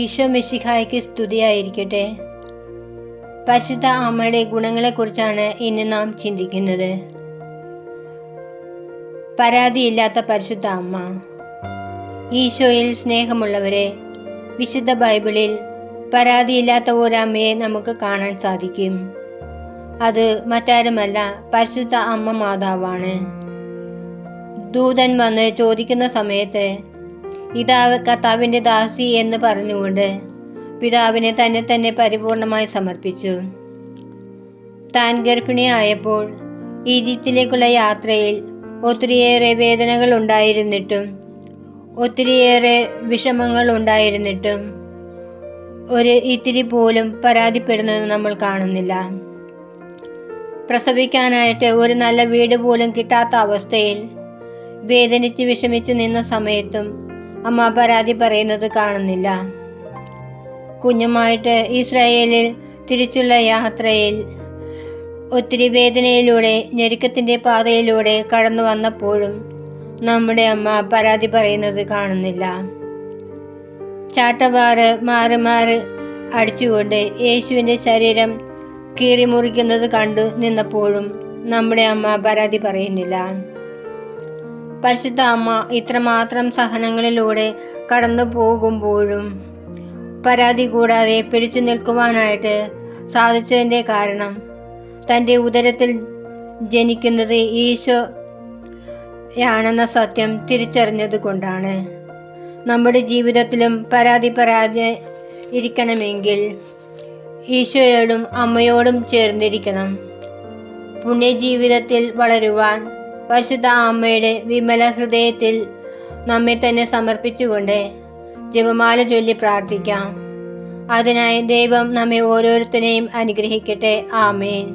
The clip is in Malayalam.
ഈശോ മിശിഹായ്ക്ക് സ്തുതിയായിരിക്കട്ടെ. പരിശുദ്ധ അമ്മയുടെ ഗുണങ്ങളെക്കുറിച്ചാണ് ഇന്ന് നാം ചിന്തിക്കുന്നത്. പരാതിയില്ലാത്ത പരിശുദ്ധ അമ്മ. ഈശോയിൽ സ്നേഹമുള്ളവരെ, വിശുദ്ധ ബൈബിളിൽ പരാതിയില്ലാത്ത ഒരമ്മയെ നമുക്ക് കാണാൻ സാധിക്കും. അത് മറ്റാരുമല്ല, പരിശുദ്ധ അമ്മ മാതാവാണ്. ദൂതൻ വന്ന് ചോദിക്കുന്ന സമയത്ത് ഇതാ കർത്താവിൻ്റെ ദാസി എന്ന് പറഞ്ഞുകൊണ്ട് പിതാവിനെ തന്നെ പരിപൂർണമായി സമർപ്പിച്ചു. താൻ ഗർഭിണിയായപ്പോൾ ഈജിപ്തിലേക്കുള്ള യാത്രയിൽ ഒത്തിരിയേറെ വേദനകൾ ഉണ്ടായിരുന്നിട്ടും ഒത്തിരിയേറെ വിഷമങ്ങൾ ഉണ്ടായിരുന്നിട്ടും ഒരു ഇത്തിരി പോലും പരാതിപ്പെടുന്നത് നമ്മൾ കാണുന്നില്ല. പ്രസവിക്കാനായിട്ട് ഒരു നല്ല വീട് പോലും കിട്ടാത്ത അവസ്ഥയിൽ വേദനിച്ച് വിഷമിച്ച് നിന്ന സമയത്തും അമ്മ പരാതി പറയുന്നത് കാണുന്നില്ല. കുഞ്ഞുമായിട്ട് ഇസ്രായേലിൽ തിരിച്ചുള്ള യാത്രയിൽ ഒത്തിരി വേദനയിലൂടെ ഞെരുക്കത്തിൻ്റെ പാതയിലൂടെ കടന്നു വന്നപ്പോഴും നമ്മുടെ അമ്മ പരാതി പറയുന്നത് കാണുന്നില്ല. ചാട്ടവാറ് മാറി മാറി അടിച്ചുകൊണ്ട് യേശുവിൻ്റെ ശരീരം കീറിമുറിക്കുന്നത് കണ്ടു നിന്നപ്പോഴും നമ്മുടെ അമ്മ പരാതി പറയുന്നില്ല. പരിശുദ്ധ അമ്മ ഇത്രമാത്രം സഹനങ്ങളിലൂടെ കടന്നു പോകുമ്പോഴും പരാതി കൂടാതെ പിടിച്ചു നിൽക്കുവാനായിട്ട് സാധിച്ചതിൻ്റെ കാരണം തൻ്റെ ഉദരത്തിൽ ജനിക്കുന്നത് ഈശോയാണെന്ന സത്യം തിരിച്ചറിഞ്ഞത് കൊണ്ടാണ്. നമ്മുടെ ജീവിതത്തിലും പരാതി പറയാതെ ഇരിക്കണമെങ്കിൽ ഈശോയോടും അമ്മയോടും ചേർന്നിരിക്കണം. പുണ്യജീവിതത്തിൽ വളരുവാൻ പരിശുദ്ധ അമ്മയുടെ വിമല ഹൃദയത്തിൽ നമ്മെ തന്നെ സമർപ്പിച്ചുകൊണ്ട് ജപമാല ചൊല്ലി പ്രാർത്ഥിക്കാം. അതിനായി ദൈവം നമ്മെ ഓരോരുത്തരെയും അനുഗ്രഹിക്കട്ടെ. ആമേൻ.